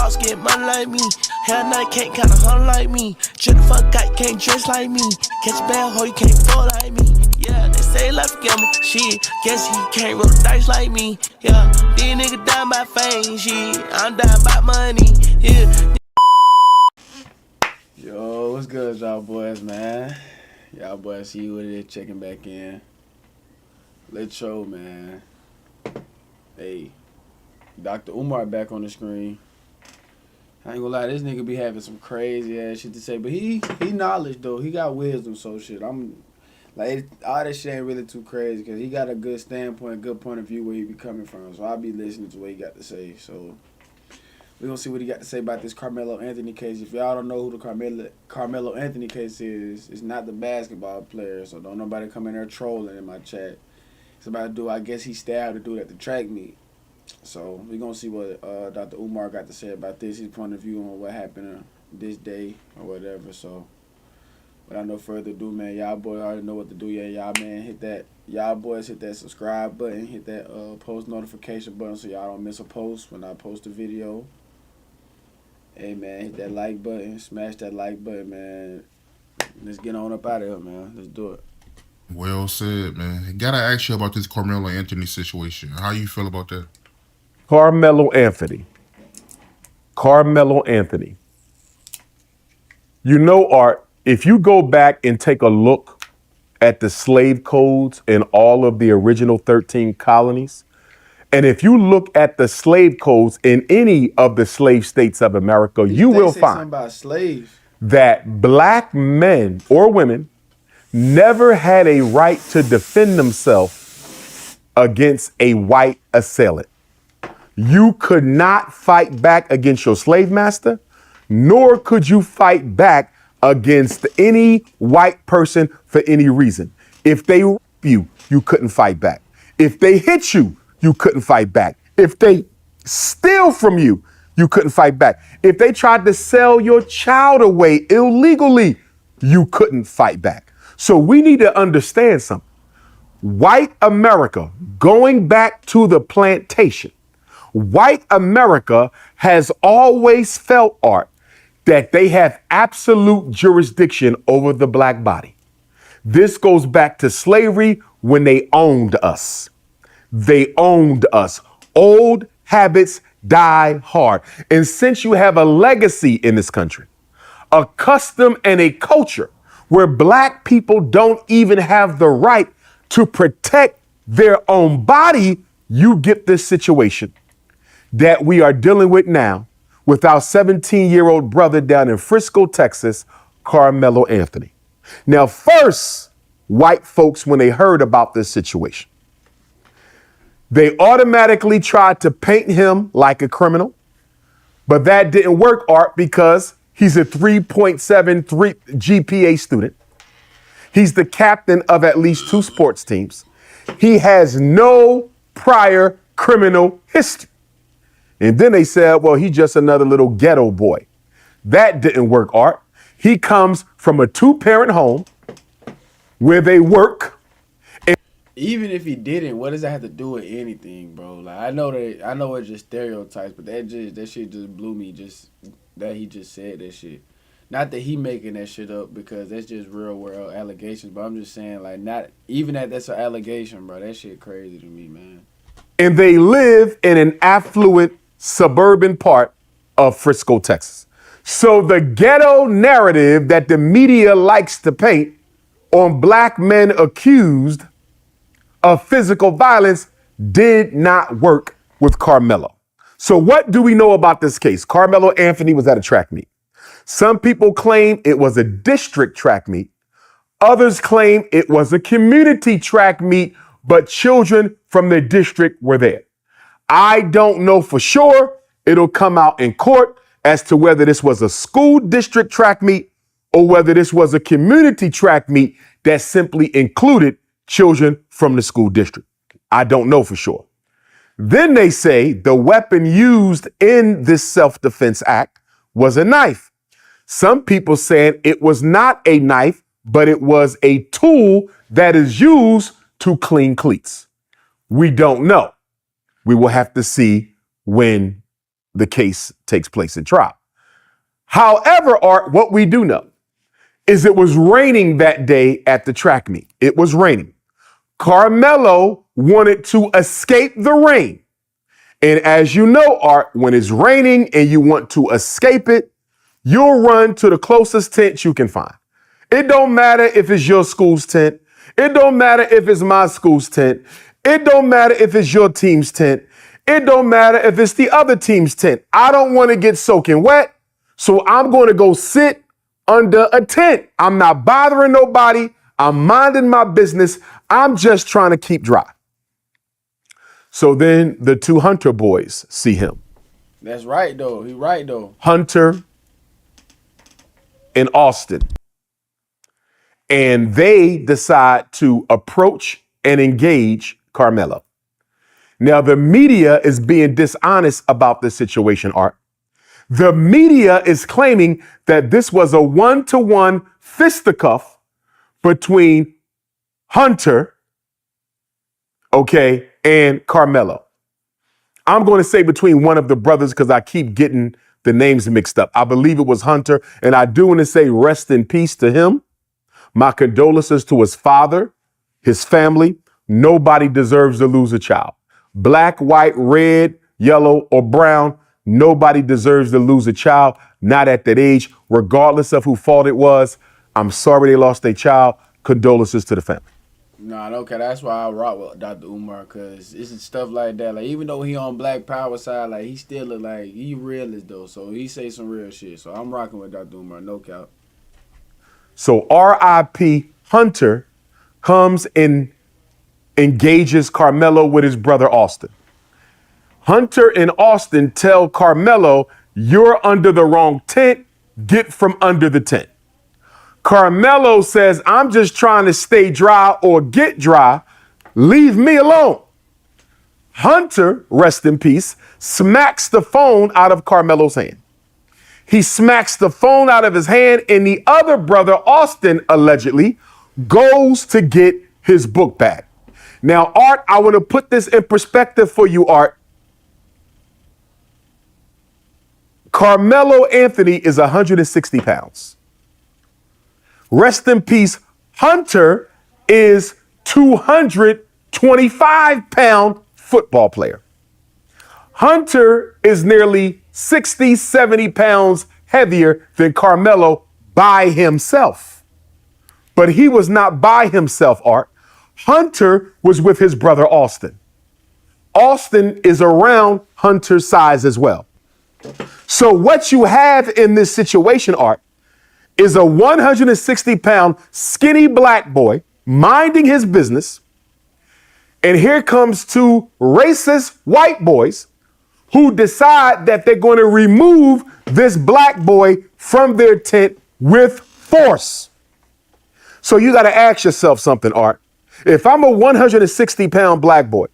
boss get money like me. Hell nah, can't kinda hunt like me. Chill the fuck out, can't dress like me. Catch a bad hoe, you can't fall like me. Yeah, they say life a gamble. Shit, guess he can't roll the dice like me. Yeah, these niggas down by fame. Shit, I'm down by money. Yeah. Yo, what's good, y'all boys, man? Y'all boys, see you with it, checking back in. Let's show, man. Hey, Dr. Umar back on the screen. I ain't gonna lie, this nigga be having some crazy ass shit to say, but he knowledge though. He got wisdom, so shit. I'm like, all that shit ain't really too crazy because he got a good standpoint, good point of view where he be coming from. So I'll be listening to what he got to say. So we gonna see what he got to say about this Karmelo Anthony case. If y'all don't know who the Karmelo Anthony case is, it's not the basketball player. So don't nobody come in there trolling in my chat. It's about to do. I guess he stabbed a dude at the track meet. So we're going to see what Dr. Umar got to say about this, his point of view on what happened this day or whatever. So without no further ado, man, y'all boys already know what to do. Yeah, y'all boys hit that subscribe button, hit that post notification button so y'all don't miss a post when I post a video. Hey, man, hit that like button, smash that like button, man. Let's get on up out of here, man. Let's do it. Well said, man. Gotta ask you about this Karmelo Anthony situation. How you feel about that? Karmelo Anthony. You know, Art, if you go back and take a look at the slave codes in all of the original 13 colonies, and if you look at the slave codes in any of the slave states of America, you will find that black men or women never had a right to defend themselves against a white assailant. You could not fight back against your slave master, nor could you fight back against any white person for any reason. If they rape you, you couldn't fight back. If they hit you, you couldn't fight back. If they steal from you, you couldn't fight back. If they tried to sell your child away illegally, you couldn't fight back. So we need to understand something. White America, going back to the plantation, white America has always felt, Art, that they have absolute jurisdiction over the black body. This goes back to slavery when they owned us. They owned us. Old habits die hard. And since you have a legacy in this country, a custom and a culture where black people don't even have the right to protect their own body, you get this situation that we are dealing with now with our 17-year-old brother down in Frisco, Texas, Karmelo Anthony. Now, first, white folks, when they heard about this situation, they automatically tried to paint him like a criminal, but that didn't work, Art, because he's a 3.73 GPA student. He's the captain of at least 2 sports teams. He has no prior criminal history. And then they said, well, he's just another little ghetto boy. That didn't work, Art. He comes from a 2-parent home where they work. Even if he didn't, what does that have to do with anything, bro? Like I know it's just stereotypes, but that shit just blew me. Just that he just said that shit. Not that he making that shit up because that's just real world allegations. But I'm just saying, like, not even that's an allegation, bro. That shit crazy to me, man. And they live in an affluent suburban part of Frisco, Texas. So the ghetto narrative that the media likes to paint on black men accused of physical violence did not work with Karmelo. So what do we know about this case? Karmelo Anthony was at a track meet. Some people claim it was a district track meet. Others claim it was a community track meet, but children from the district were there. I don't know for sure. It'll come out in court as to whether this was a school district track meet or whether this was a community track meet that simply included children from the school district. I don't know for sure. Then they say the weapon used in this self-defense act was a knife. Some people saying it was not a knife, but it was a tool that is used to clean cleats. We don't know. We will have to see when the case takes place in trial. However, Art, what we do know is it was raining that day at the track meet. It was raining. Karmelo wanted to escape the rain. And as you know, Art, when it's raining and you want to escape it, you'll run to the closest tent you can find. It don't matter if it's your school's tent. It don't matter if it's my school's tent. It don't matter if it's your team's tent. It don't matter if it's the other team's tent. I don't want to get soaking wet, so I'm going to go sit under a tent. I'm not bothering nobody. I'm minding my business. I'm just trying to keep dry. So then the two Hunter boys see him. That's right, though. He right, though. Hunter and Austin. And they decide to approach and engage Karmelo. Now, the media is being dishonest about this situation, Art. The media is claiming that this was a one-to-one fisticuff between Hunter, and Karmelo. I'm going to say between one of the brothers because I keep getting the names mixed up. I believe it was Hunter, and I do want to say rest in peace to him. My condolences to his father, his family. Nobody deserves to lose a child. Black, white, red, yellow, or brown, nobody deserves to lose a child, not at that age, regardless of whose fault it was. I'm sorry they lost their child. Condolences to the family. Nah, okay, that's why I rock with Dr. Umar, because it's stuff like that. Like, even though he on Black Power side, like, he still look like he realist, though, so he say some real shit. So I'm rocking with Dr. Umar, no cap. So R.I.P. Hunter comes and engages Karmelo with his brother Austin. Hunter and Austin tell Karmelo, you're under the wrong tent, get from under the tent. Karmelo says, I'm just trying to stay dry or get dry. Leave me alone. Hunter, rest in peace, smacks the phone out of Karmelo's hand. He smacks the phone out of his hand, and the other brother, Austin, allegedly, goes to get his book bag. Now, Art, I want to put this in perspective for you, Art. Karmelo Anthony is 160 pounds. Rest in peace, Hunter is 225-pound football player. Hunter is nearly 60, 70 pounds heavier than Karmelo by himself. But he was not by himself, Art. Hunter was with his brother Austin. Austin is around Hunter's size as well. So what you have in this situation, Art, is a 160-pound skinny black boy minding his business. And here comes two racist white boys who decide that they're going to remove this black boy from their tent with force. So you got to ask yourself something, Art. If I'm a 160-pound black boy,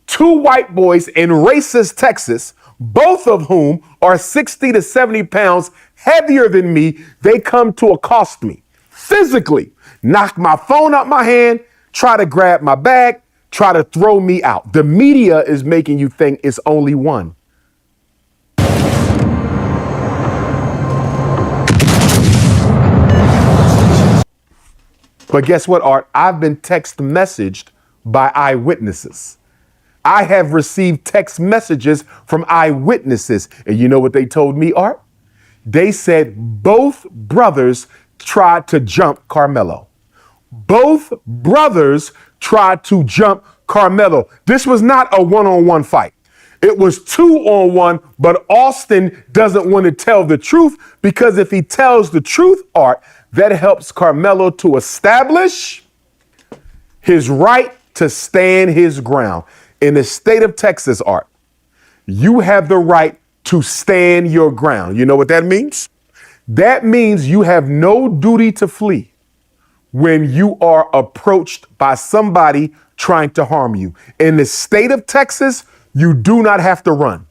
two white boys in racist Texas, both of whom are 60 to 70 pounds heavier than me, they come to accost me physically, knock my phone out my hand, try to grab my bag, try to throw me out. The media is making you think it's only one. But guess what, Art? I've been text messaged by eyewitnesses. I have received text messages from eyewitnesses. And you know what they told me, Art? They said both brothers tried to jump Karmelo. Both brothers tried to jump Karmelo. This was not a one-on-one fight. It was 2-on-1, but Austin doesn't want to tell the truth because if he tells the truth, Art, that helps Karmelo to establish his right to stand his ground. In the state of Texas, Art, you have the right to stand your ground. You know what that means? That means you have no duty to flee when you are approached by somebody trying to harm you. In the state of Texas, you do not have to run.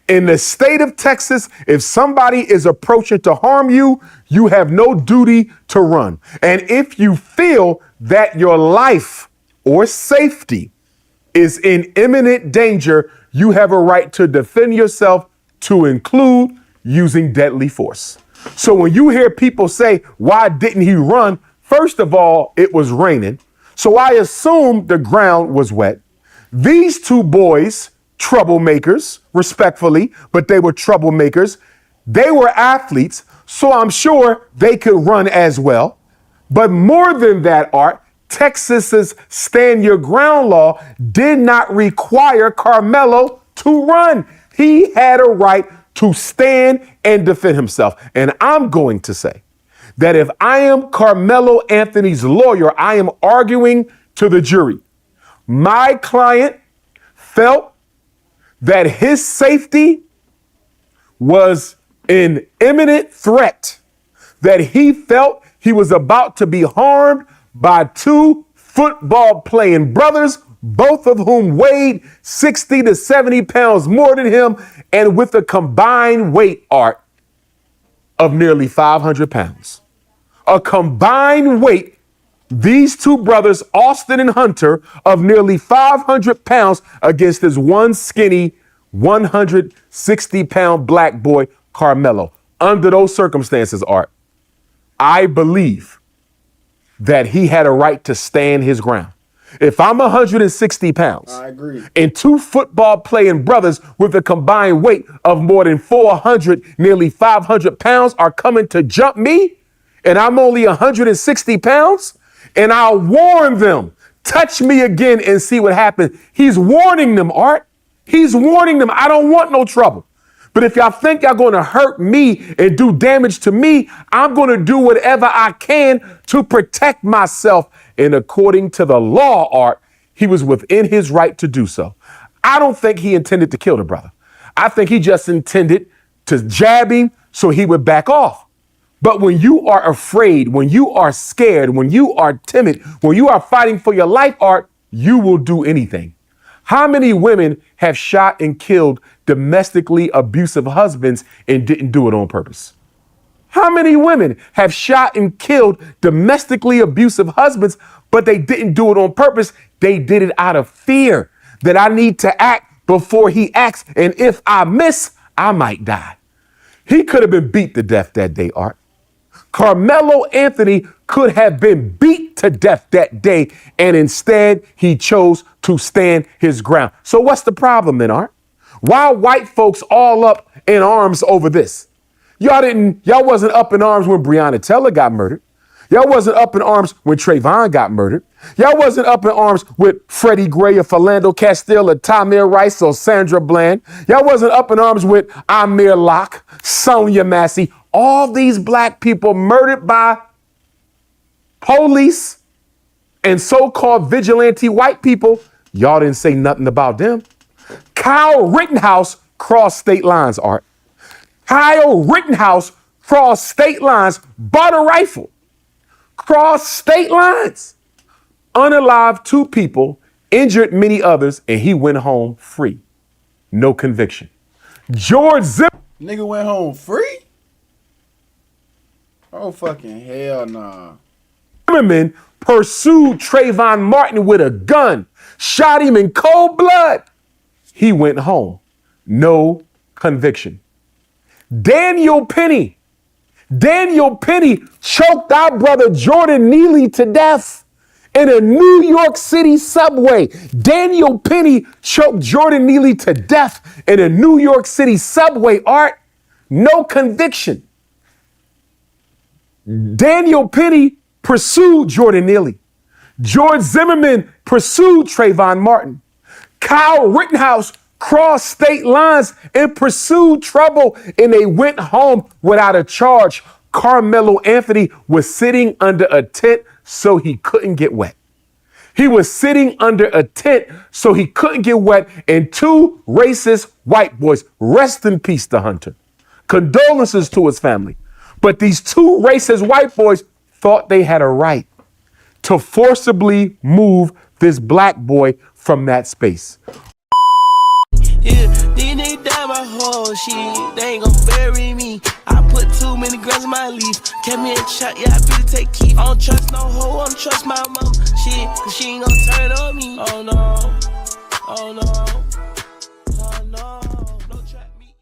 In the state of Texas, if somebody is approaching to harm you, you have no duty to run. And if you feel that your life or safety is in imminent danger, you have a right to defend yourself to include using deadly force. So when you hear people say, why didn't he run? First of all, it was raining. So I assumed the ground was wet. These two boys, troublemakers, respectfully, but they were troublemakers. They were athletes, so I'm sure they could run as well. But more than that, Art, Texas's stand your ground law did not require Karmelo to run. He had a right to stand and defend himself. And I'm going to say that if I am Karmelo Anthony's lawyer, I am arguing to the jury. My client felt that his safety was an imminent threat, that he felt he was about to be harmed by two football playing brothers, both of whom weighed 60 to 70 pounds more than him, and with a combined weight, Art, of nearly 500 pounds. A combined weight, these two brothers, Austin and Hunter, of nearly 500 pounds against this one skinny 160-pound black boy, Karmelo. Under those circumstances, Art, I believe that he had a right to stand his ground. If I'm 160 pounds, I agree, and two football playing brothers with a combined weight of more than 400, nearly 500 pounds are coming to jump me, and I'm only 160 pounds, and I'll warn them, touch me again and see what happens. He's warning them, Art. He's warning them. I don't want no trouble. But if y'all think y'all going to hurt me and do damage to me, I'm going to do whatever I can to protect myself. And according to the law, Art, he was within his right to do so. I don't think he intended to kill the brother. I think he just intended to jab him so he would back off. But when you are afraid, when you are scared, when you are timid, when you are fighting for your life, Art, you will do anything. How many women have shot and killed domestically abusive husbands and didn't do it on purpose? How many women have shot and killed domestically abusive husbands, but they didn't do it on purpose? They did it out of fear that I need to act before he acts. And if I miss, I might die. He could have been beat to death that day, Art. Karmelo Anthony could have been beat to death that day, and instead he chose to stand his ground. So what's the problem then, Art? Why are white folks all up in arms over this? Y'all wasn't up in arms when Breonna Taylor got murdered. Y'all wasn't up in arms when Trayvon got murdered. Y'all wasn't up in arms with Freddie Gray or Philando Castile or Tamir Rice or Sandra Bland. Y'all wasn't up in arms with Amir Locke, Sonia Massey. All these black people murdered by police and so-called vigilante white people. Y'all didn't say nothing about them. Kyle Rittenhouse crossed state lines, Art. Kyle Rittenhouse crossed state lines, bought a rifle, crossed state lines, unalived two people, injured many others, and he went home free. No conviction. George nigga went home free? Oh, fucking hell nah. Zimmerman pursued Trayvon Martin with a gun, shot him in cold blood. He went home. No conviction. Daniel Penny choked our brother Jordan Neely to death in a New York City subway. Daniel Penny choked Jordan Neely to death in a New York City subway, Art. No conviction. Daniel Penny pursued Jordan Neely. George Zimmerman pursued Trayvon Martin. Kyle Rittenhouse crossed state lines and pursued trouble, and they went home without a charge. Karmelo Anthony was sitting under a tent so he couldn't get wet. He was sitting under a tent so he couldn't get wet, and two racist white boys, rest in peace to Hunter. Condolences to his family. But these two racist white boys thought they had a right to forcibly move this black boy from that space. Yeah, these niggas down my whole shit. They ain't gon' bury me. I put too many grams in my leaf. Kept me a shot, yeah, I feel to take keep. I don't trust no hoe, I don't trust my mom. Shit, cause she ain't gon' turn on me. Oh no, oh no.